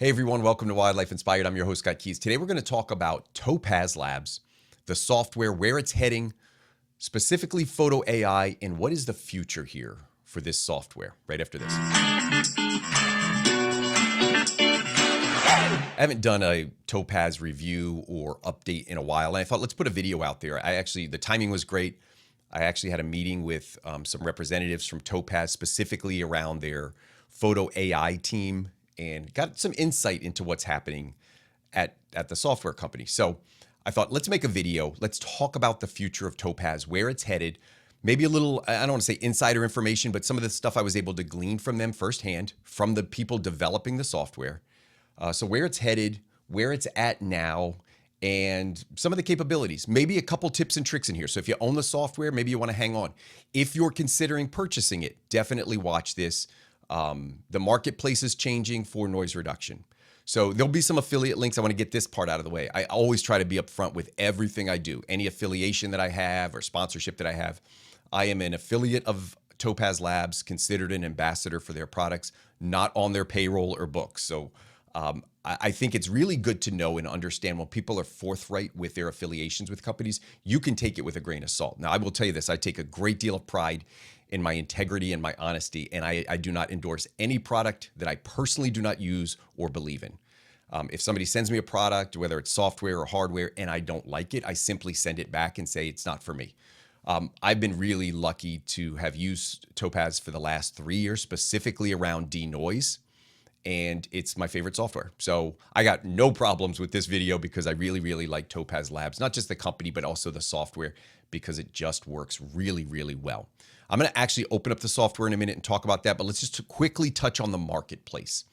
Hey everyone, welcome to Wildlife Inspired. I'm your host, Scott Keys. Today we're going to talk about Topaz Labs, the software, where it's heading, specifically Photo AI, and what is the future here for this software right after this. I haven't done a Topaz review or update in a while, and I thought let's put a video out there. The timing was great. I actually had a meeting with some representatives from Topaz, specifically around their Photo AI team, and got some insight into what's happening at the software company. So I thought, let's make a video. Let's talk about the future of Topaz, where it's headed, maybe a little, I don't want to say insider information, but some of the stuff I was able to glean from them firsthand, from the people developing the software. So where it's headed, where it's at now, and some of the capabilities, maybe a couple tips and tricks in here. So if you own the software, maybe you want to hang on. If you're considering purchasing it, definitely watch this. The marketplace is changing for noise reduction. So there'll be some affiliate links. I want to get this part out of the way. I always try to be upfront with everything I do. Any affiliation that I have or sponsorship that I have, I am an affiliate of Topaz Labs, considered an ambassador for their products, not on their payroll or books. So I think it's really good to know and understand when people are forthright with their affiliations with companies, you can take it with a grain of salt. Now, I will tell you this, I take a great deal of pride in my integrity and my honesty, and I do not endorse any product that I personally do not use or believe in. If somebody sends me a product, whether it's software or hardware, and I don't like it, I simply send it back and say it's not for me. I've been really lucky to have used Topaz for the last 3 years, specifically around denoise, and it's my favorite software. So I got no problems with this video because I really, really like Topaz Labs, not just the company, but also the software, because it just works really, really well. I'm going to actually open up the software in a minute and talk about that, but let's just quickly touch on the marketplace.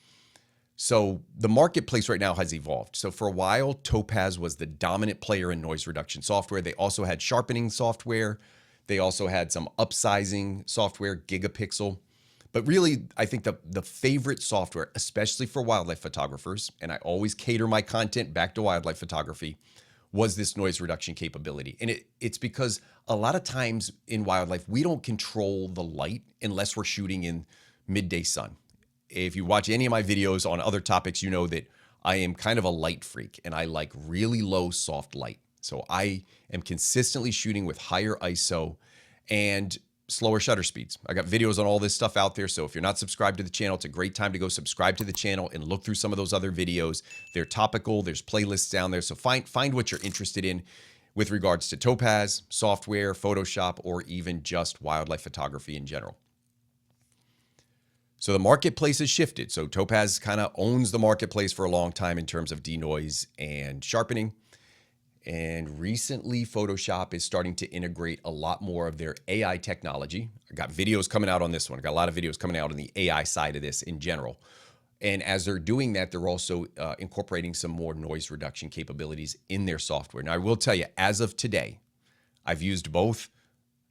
So the marketplace right now has evolved. So for a while, Topaz was the dominant player in noise reduction software. They also had sharpening software. They also had some upsizing software, gigapixel. But really, I think the favorite software, especially for wildlife photographers, and I always cater my content back to wildlife photography, was this noise reduction capability. And it's because a lot of times in wildlife, we don't control the light unless we're shooting in midday sun. If you watch any of my videos on other topics, you know that I am kind of a light freak and I like really low soft light. So I am consistently shooting with higher ISO and slower shutter speeds. I got videos on all this stuff out there. So if you're not subscribed to the channel, it's a great time to go subscribe to the channel and look through some of those other videos. They're topical. There's playlists down there. So find what you're interested in with regards to Topaz, software, Photoshop, or even just wildlife photography in general. So the marketplace has shifted. So Topaz kind of owns the marketplace for a long time in terms of denoise and sharpening. And recently, Photoshop is starting to integrate a lot more of their AI technology. I got videos coming out on this one. I got a lot of videos coming out on the AI side of this in general. And as they're doing that, they're also incorporating some more noise reduction capabilities in their software. Now, I will tell you, as of today, I've used both.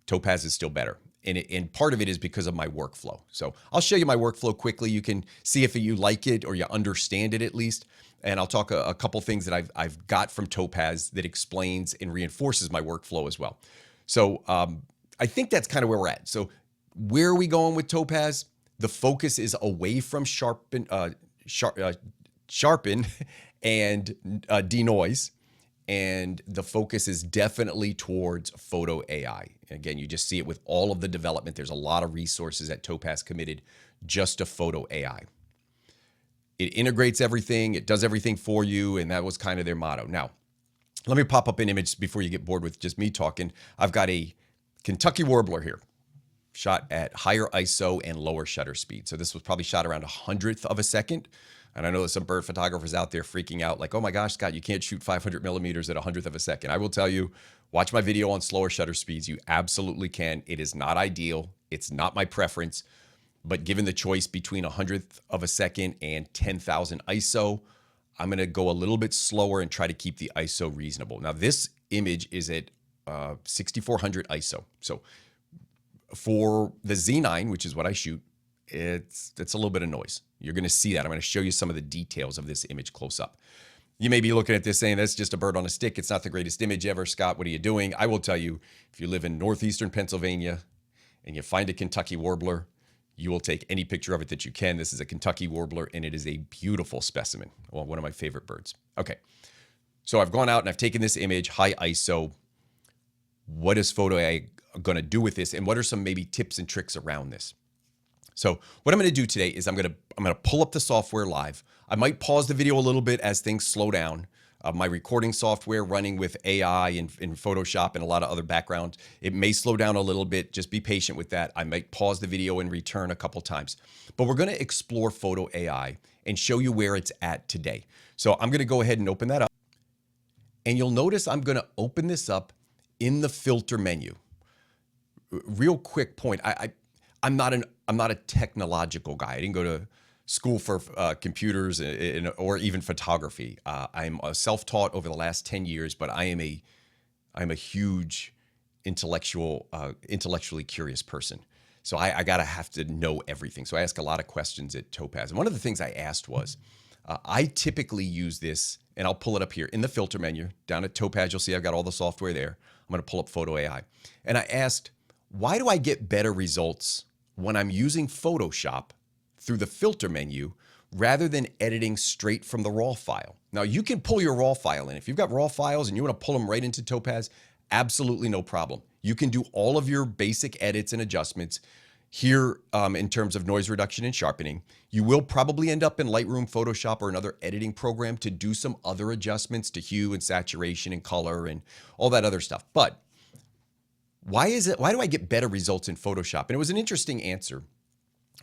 Topaz is still better. And part of it is because of my workflow. So I'll show you my workflow quickly. You can see if you like it or you understand it at least. And I'll talk a couple things that I've got from Topaz that explains and reinforces my workflow as well. So I think that's kind of where we're at. So where are we going with Topaz? The focus is away from sharpen and denoise. And the focus is definitely towards Photo AI. Again, you just see it with all of the development. There's a lot of resources at Topaz committed just to Photo AI. It integrates everything. It does everything for you. And that was kind of their motto. Now, let me pop up an image before you get bored with just me talking. I've got a Kentucky warbler here, shot at higher ISO and lower shutter speed. So this was probably shot around 100th of a second. And I know there's some bird photographers out there freaking out like, oh my gosh, Scott, you can't shoot 500 millimeters at 100th of a second. I will tell you, watch my video on slower shutter speeds. You absolutely can. It is not ideal. It's not my preference. But given the choice between 100th of a second and 10,000 ISO, I'm going to go a little bit slower and try to keep the ISO reasonable. Now, this image is at 6400 ISO. So for the Z9, which is what I shoot, it's a little bit of noise. You're going to see that. I'm going to show you some of the details of this image close up. You may be looking at this saying, that's just a bird on a stick. It's not the greatest image ever. Scott, what are you doing? I will tell you, if you live in northeastern Pennsylvania and you find a Kentucky warbler, You will take any picture of it that you can. This is a Kentucky warbler, and it is a beautiful specimen. Well, one of my favorite birds. Okay, so I've gone out and I've taken this image, high ISO. What is Photo AI going to do with this, and what are some maybe tips and tricks around this? So what I'm going to do today is I'm going to pull up the software live. I might pause the video a little bit as things slow down. My recording software running with AI and in Photoshop and a lot of other backgrounds, it may slow down a little bit. Just be patient with that. I might pause the video and return a couple times. But we're going to explore Photo AI and show you where it's at today. So I'm going to go ahead and open that up. And you'll notice I'm going to open this up in the filter menu. Real quick point. I'm not a technological guy. I didn't go to school for computers or even photography. I'm self-taught over the last 10 years, but I'm a huge intellectually curious person. So I gotta have to know everything. So I ask a lot of questions at Topaz. And one of the things I asked was, I typically use this, and I'll pull it up here in the filter menu. Down at Topaz, you'll see I've got all the software there. I'm gonna pull up Photo AI. And I asked, why do I get better results when I'm using Photoshop through the filter menu rather than editing straight from the raw file? Now you can pull your raw file in. If you've got raw files and you want to pull them right into Topaz, absolutely no problem. You can do all of your basic edits and adjustments here in terms of noise reduction and sharpening. You will probably end up in Lightroom, Photoshop, or another editing program to do some other adjustments to hue and saturation and color and all that other stuff. But why do I get better results in Photoshop? And it was an interesting answer.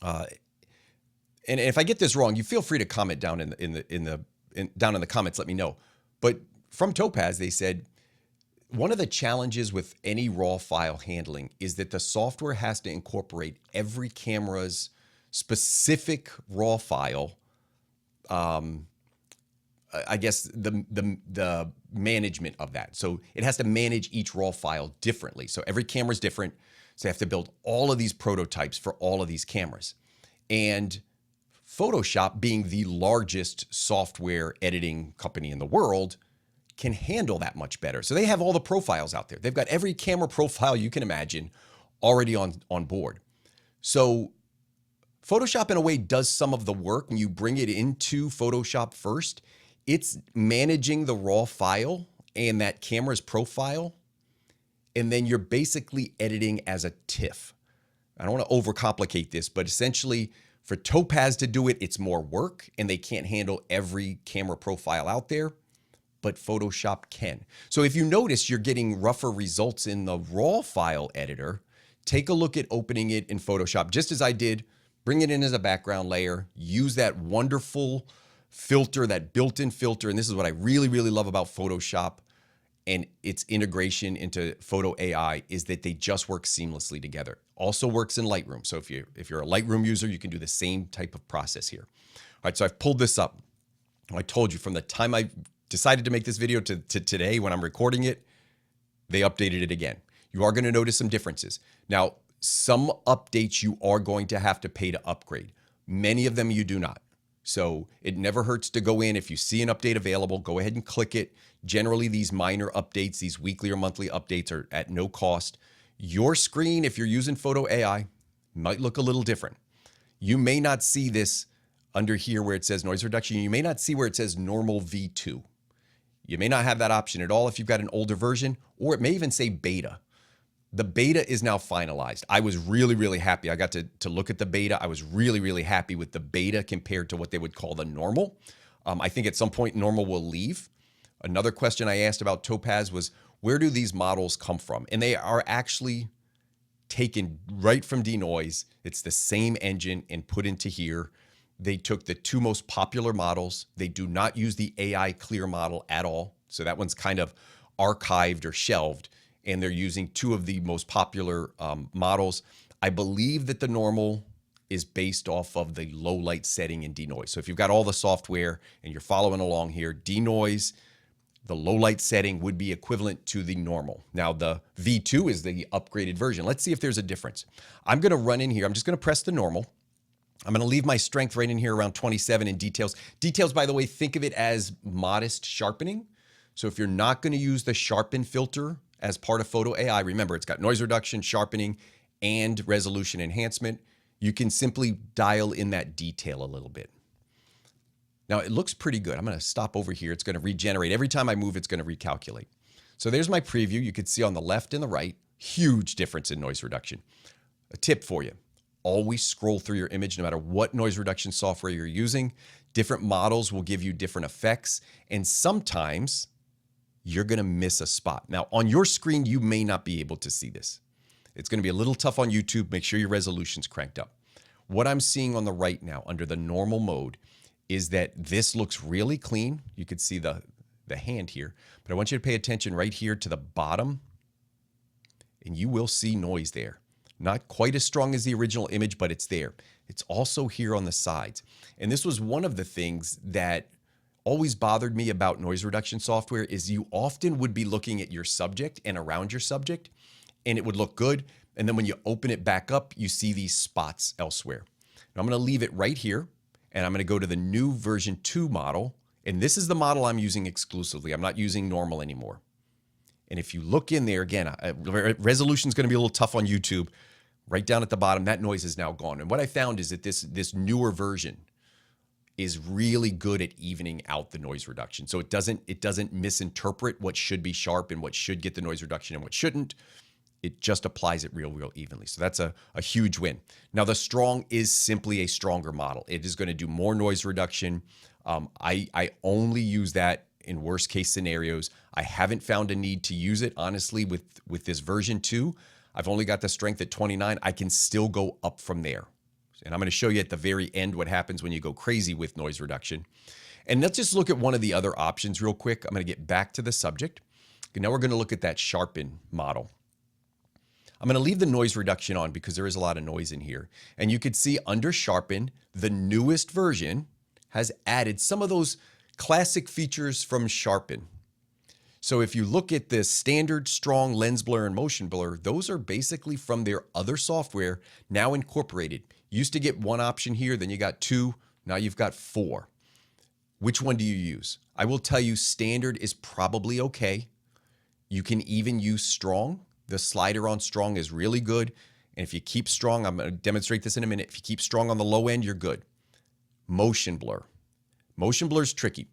And if I get this wrong, you feel free to comment down in the comments. Let me know. But from Topaz, they said one of the challenges with any raw file handling is that the software has to incorporate every camera's specific raw file. I guess the management of that. So it has to manage each raw file differently. So every camera is different. So they have to build all of these prototypes for all of these cameras. And Photoshop, being the largest software editing company in the world, can handle that much better. So they have all the profiles out there. They've got every camera profile you can imagine already on board. So Photoshop, in a way, does some of the work when you bring it into Photoshop first. It's managing the raw file and that camera's profile, and then you're basically editing as a TIFF. I don't want to overcomplicate this, but essentially for Topaz to do it, it's more work, and they can't handle every camera profile out there, but Photoshop can. So if you notice you're getting rougher results in the raw file editor, take a look at opening it in Photoshop, just as I did. Bring it in as a background layer, use that wonderful filter, that built-in filter. And this is what I really, really love about Photoshop and its integration into Photo AI, is that they just work seamlessly together. Also works in Lightroom. So if you're a Lightroom user, you can do the same type of process here. All right, so I've pulled this up. I told you from the time I decided to make this video to today when I'm recording it, they updated it again. You are going to notice some differences. Now, some updates you are going to have to pay to upgrade. Many of them you do not. So it never hurts to go in. If you see an update available, go ahead and click it. Generally, these minor updates, these weekly or monthly updates, are at no cost. Your screen, if you're using Photo AI, might look a little different. You may not see this under here where it says noise reduction. You may not see where it says normal V2. You may not have that option at all if you've got an older version, or it may even say beta. The beta is now finalized. I was really, really happy. I got to look at the beta. I was really, really happy with the beta compared to what they would call the normal. I think at some point normal will leave. Another question I asked about Topaz was, where do these models come from? And they are actually taken right from Denoise. It's the same engine and put into here. They took the two most popular models. They do not use the AI clear model at all. So that one's kind of archived or shelved. And they're using two of the most popular models. I believe that the normal is based off of the low light setting in Denoise. So if you've got all the software and you're following along here, Denoise, the low light setting would be equivalent to the normal. Now the V2 is the upgraded version. Let's see if there's a difference. I'm gonna run in here. I'm just gonna press the normal. I'm gonna leave my strength right in here around 27 in details. Details, by the way, think of it as modest sharpening. So if you're not gonna use the sharpen filter as part of Photo AI, remember it's got noise reduction, sharpening, and resolution enhancement. you can simply dial in that detail a little bit. Now it looks pretty good. I'm going to stop over here. It's going to regenerate. Every time I move, it's going to recalculate. So there's my preview. You can see on the left and the right, huge difference in noise reduction. A tip for you, always scroll through your image no matter what noise reduction software you're using. Different models will give you different effects, and sometimes you're going to miss a spot. Now on your screen, you may not be able to see this. It's going to be a little tough on YouTube. Make sure your resolution's cranked up. What I'm seeing on the right now under the normal mode is that this looks really clean. You could see the hand here, but I want you to pay attention right here to the bottom, and you will see noise there. Not quite as strong as the original image, but it's there. It's also here on the sides. And this was one of the things that always bothered me about noise reduction software is you often would be looking at your subject and around your subject, and it would look good. And then when you open it back up, you see these spots elsewhere. Now I'm going to leave it right here, and I'm going to go to the new version 2 model. And this is the model I'm using exclusively. I'm not using normal anymore. And if you look in there, again, resolution is going to be a little tough on YouTube. Right down at the bottom, that noise is now gone. And what I found is that this newer version is really good at evening out the noise reduction. So it doesn't misinterpret what should be sharp and what should get the noise reduction and what shouldn't. It just applies it real evenly. So that's a huge win. Now the Strong is simply a stronger model. It is going to do more noise reduction. I only use that in worst case scenarios. I haven't found a need to use it, honestly, with this version 2. I've only got the strength at 29. I can still go up from there. And I'm going to show you at the very end what happens when you go crazy with noise reduction. And let's just look at one of the other options real quick. I'm going to get back to the subject. Okay, now we're going to look at that sharpen model. I'm going to leave the noise reduction on because there is a lot of noise in here. And you could see under sharpen, the newest version has added some of those classic features from sharpen. So if you look at the standard, strong, lens blur, and motion blur, those are basically from their other software now incorporated. You used to get one option here, then you got 2, now you've got 4. Which one do you use? I will tell you standard is probably okay. You can even use strong. The slider on strong is really good. And if you keep strong, I'm going to demonstrate this in a minute. If you keep strong on the low end, you're good. Motion blur. Motion blur is tricky.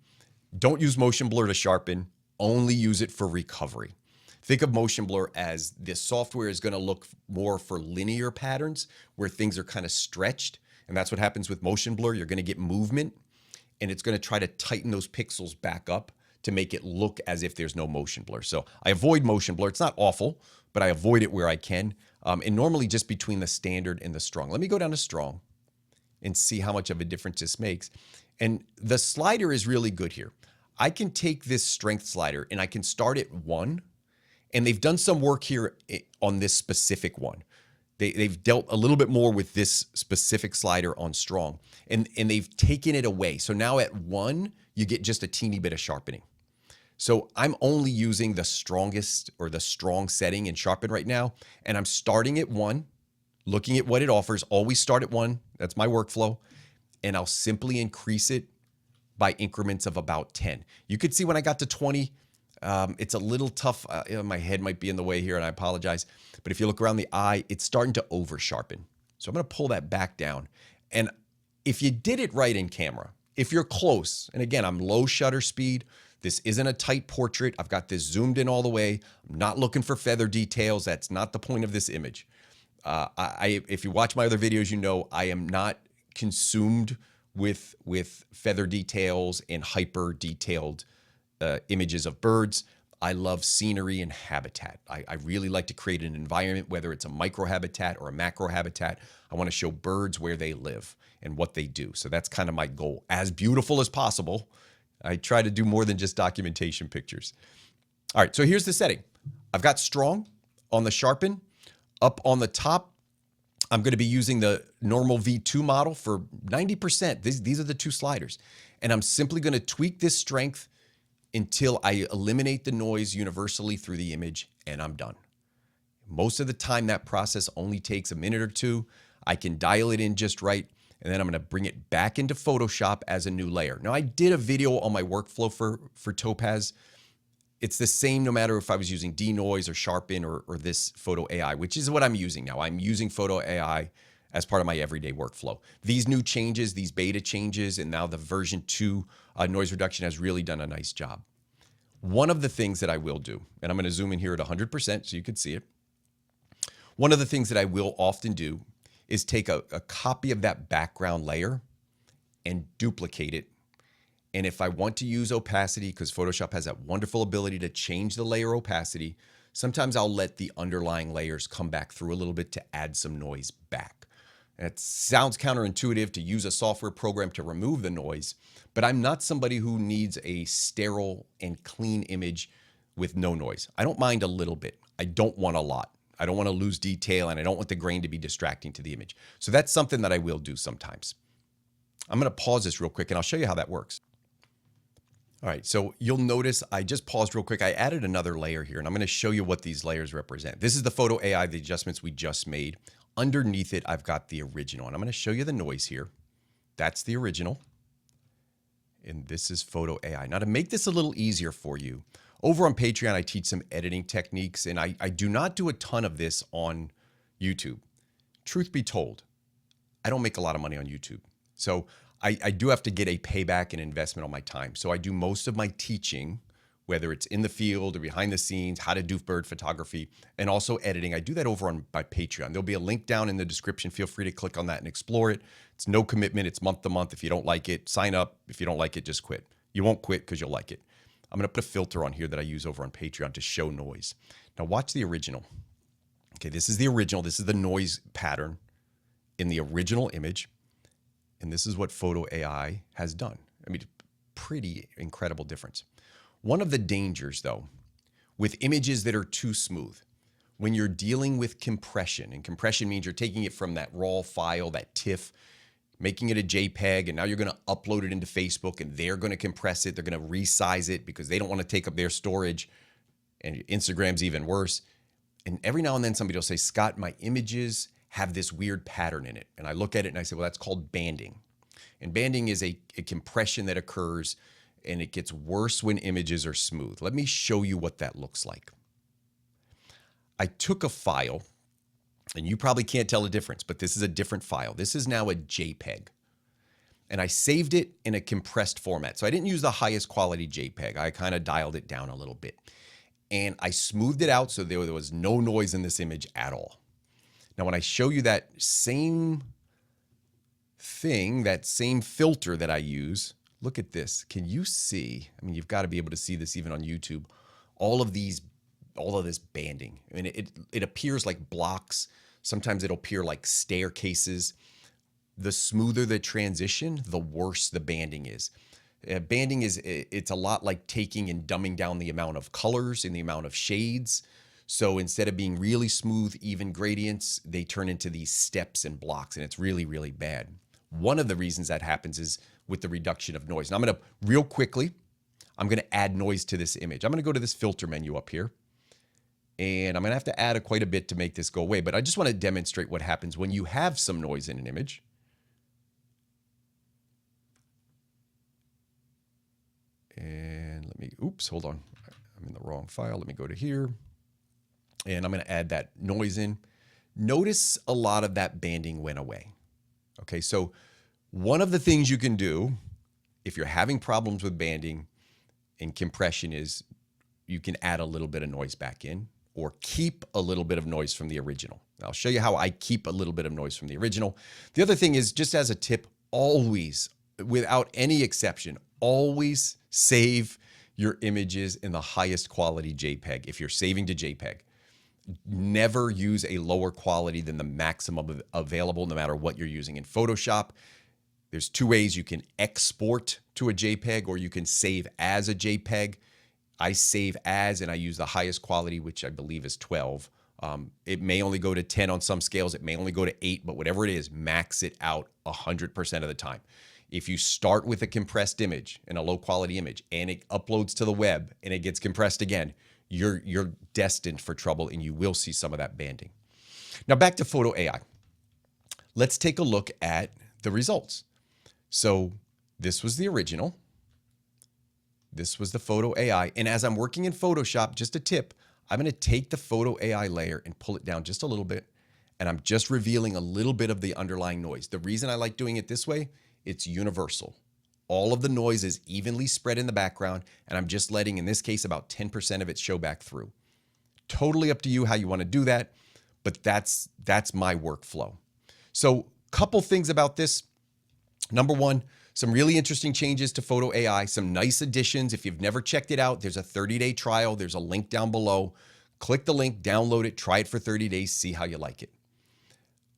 Don't use motion blur to sharpen. Only use it for recovery. Think of motion blur as this software is going to look more for linear patterns where things are kind of stretched. And that's what happens with motion blur. You're going to get movement, and it's going to try to tighten those pixels back up to make it look as if there's no motion blur. So I avoid motion blur. It's not awful, but I avoid it where I can. And normally just between the standard and the strong. Let me go down to strong and see how much of a difference this makes. And the slider is really good here. I can take this strength slider and I can start at 1. And they've done some work here on this specific one. They've dealt a little bit more with this specific slider on strong. And they've taken it away. So now at 1, you get just a teeny bit of sharpening. So I'm only using the strongest or the strong setting in sharpen right now. And I'm starting at 1, looking at what it offers. Always start at 1. That's my workflow. And I'll simply increase it by increments of about 10. You could see when I got to 20, it's a little tough. My head might be in the way here, and I apologize. But if you look around the eye, it's starting to over sharpen. So I'm going to pull that back down. And if you did it right in camera, if you're close, and again, I'm low shutter speed. This isn't a tight portrait. I've got this zoomed in all the way. I'm not looking for feather details. That's not the point of this image. If you watch my other videos, you know I am not consumed with feather details and hyper detailed images of birds. I love scenery and habitat. I really like to create an environment, whether it's a micro habitat or a macro habitat. I want to show birds where they live and what they do. So that's kind of my goal. As beautiful as possible. I try to do more than just documentation pictures. All right, so here's the setting. I've got strong on the sharpen. Up on the top, I'm going to be using the normal V2 model for 90%. These are the 2 sliders. And I'm simply going to tweak this strength until I eliminate the noise universally through the image, and I'm done. Most of the time, that process only takes a minute or 2. I can dial it in just right, and then I'm going to bring it back into Photoshop as a new layer. Now, I did a video on my workflow for Topaz. It's the same no matter if I was using denoise or sharpen or this Photo AI, which is what I'm using now. I'm using Photo AI as part of my everyday workflow. These new changes, these beta changes, and now the version 2 noise reduction has really done a nice job. One of the things that I will do, and I'm going to zoom in here at 100% so you can see it. One of the things that I will often do is take a copy of that background layer and duplicate it. And if I want to use opacity, because Photoshop has that wonderful ability to change the layer opacity, sometimes I'll let the underlying layers come back through a little bit to add some noise back. And it sounds counterintuitive to use a software program to remove the noise, but I'm not somebody who needs a sterile and clean image with no noise. I don't mind a little bit. I don't want a lot. I don't want to lose detail, and I don't want the grain to be distracting to the image. So that's something that I will do sometimes. I'm going to pause this real quick, and I'll show you how that works. All right, so you'll notice I just paused real quick. I added another layer here, and I'm going to show you what these layers represent. This is the Photo AI, the adjustments we just made. Underneath it, I've got the original, and I'm going to show you the noise here. That's the original, and this is Photo AI. Now, to make this a little easier for you, over on Patreon, I teach some editing techniques, and I do not do a ton of this on YouTube. Truth be told, I don't make a lot of money on YouTube. So I do have to get a payback and investment on my time. So I do most of my teaching, whether it's in the field or behind the scenes, how to do bird photography, and also editing. I do that over on my Patreon. There'll be a link down in the description. Feel free to click on that and explore it. It's no commitment. It's month to month. If you don't like it, sign up. If you don't like it, just quit. You won't quit because you'll like it. I'm going to put a filter on here that I use over on Patreon to show noise. Now watch the original. Okay, this is the original. This is the noise pattern in the original image. And this is what Photo AI has done. I mean, pretty incredible difference. One of the dangers, though, with images that are too smooth, when you're dealing with compression, and compression means you're taking it from that raw file, that TIFF, making it a JPEG, and now you're going to upload it into Facebook, and they're going to compress it. They're going to resize it because they don't want to take up their storage, and Instagram's even worse. And every now and then somebody will say, Scott, my images have this weird pattern in it. And I look at it and I say, well, that's called banding. And banding is a compression that occurs, and it gets worse when images are smooth. Let me show you what that looks like. I took a file, and you probably can't tell the difference, but this is a different file. This is now a JPEG. And I saved it in a compressed format. So I didn't use the highest quality JPEG. I kind of dialed it down a little bit. And I smoothed it out so there was no noise in this image at all. Now, when I show you that same thing, that same filter that I use, look at this. Can you see? I mean, you've got to be able to see this even on YouTube. All of this banding. I mean, it appears like blocks. Sometimes it'll appear like staircases. The smoother the transition, the worse the banding is. Banding it's a lot like taking and dumbing down the amount of colors and the amount of shades. So instead of being really smooth, even gradients, they turn into these steps and blocks, and it's really, really bad. One of the reasons that happens is with the reduction of noise. Now I'm going to, real quickly, I'm going to add noise to this image. I'm going to go to this filter menu up here, and I'm going to have to add quite a bit to make this go away, but I just want to demonstrate what happens when you have some noise in an image. And let me, oops, hold on. I'm in the wrong file. Let me go to here. And I'm going to add that noise in. Notice a lot of that banding went away. Okay, so one of the things you can do if you're having problems with banding and compression is you can add a little bit of noise back in or keep a little bit of noise from the original. I'll show you how I keep a little bit of noise from the original. The other thing is, just as a tip, always, without any exception, always save your images in the highest quality JPEG. If you're saving to JPEG, never use a lower quality than the maximum available, no matter what you're using. In Photoshop, there's two ways you can export to a JPEG, or you can save as a JPEG. I save as, and I use the highest quality, which I believe is 12. It may only go to 10 on some scales. It may only go to 8, but whatever it is, max it out 100% of the time. If you start with a compressed image and a low quality image and it uploads to the web and it gets compressed again, you're destined for trouble, and you will see some of that banding. Now back to Photo AI. Let's take a look at the results. So this was the original. This was the Photo AI. And as I'm working in Photoshop, just a tip, I'm going to take the Photo AI layer and pull it down just a little bit. and I'm just revealing a little bit of the underlying noise. The reason I like doing it this way, it's universal. All of the noise is evenly spread in the background, and I'm just letting, in this case, about 10% of it show back through. Totally up to you how you want to do that, but that's my workflow. So, couple things about this. Number one, some really interesting changes to Photo AI, some nice additions. If you've never checked it out, there's a 30-day trial. There's a link down below. Click the link, download it, try it for 30 days, see how you like it.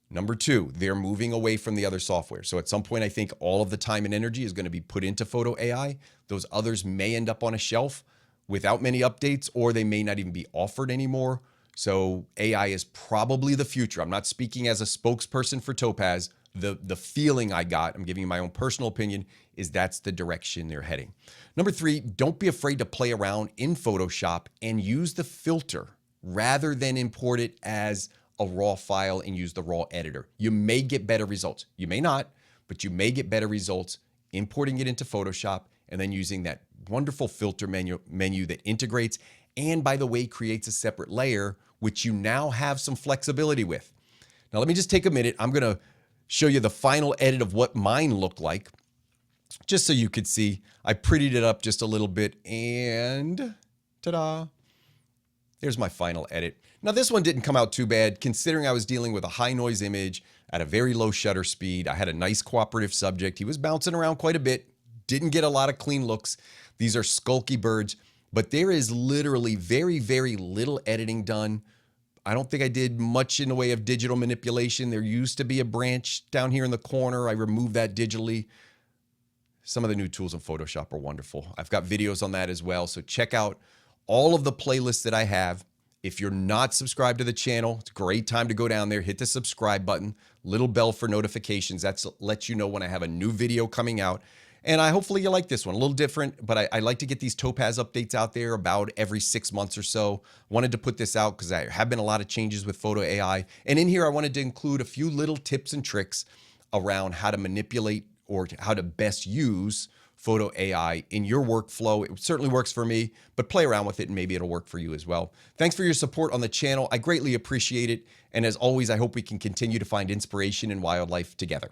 Number two, they're moving away from the other software. So at some point, I think all of the time and energy is going to be put into Photo AI. Those others may end up on a shelf without many updates, or they may not even be offered anymore. So AI is probably the future. I'm not speaking as a spokesperson for Topaz. The feeling I got, I'm giving you my own personal opinion, is that's the direction they're heading. Number three, don't be afraid to play around in Photoshop and use the filter rather than import it as a raw file and use the raw editor. You may get better results. You may not, but you may get better results importing it into Photoshop and then using that wonderful filter menu that integrates and, by the way, creates a separate layer, which you now have some flexibility with. Now, let me just take a minute. I'm going to show you the final edit of what mine looked like, just so you could see. I prettied it up just a little bit, and ta-da! Here's my final edit. Now, this one didn't come out too bad, considering I was dealing with a high noise image at a very low shutter speed. I had a nice cooperative subject. He was bouncing around quite a bit. Didn't get a lot of clean looks. These are skulky birds, but there is literally very, very little editing done. I don't think I did much in the way of digital manipulation. There used to be a branch down here in the corner. I removed that digitally. Some of the new tools in Photoshop are wonderful. I've got videos on that as well. So check out all of the playlists that I have. If you're not subscribed to the channel, it's a great time to go down there, hit the subscribe button, little bell for notifications. That lets you know when I have a new video coming out. And hopefully you like this one, a little different, but I like to get these Topaz updates out there about every 6 months or so. Wanted to put this out because there have been a lot of changes with Photo AI. And in here, I wanted to include a few little tips and tricks around how to manipulate or how to best use Photo AI in your workflow. It certainly works for me, but play around with it and maybe it'll work for you as well. Thanks for your support on the channel. I greatly appreciate it. And as always, I hope we can continue to find inspiration in wildlife together.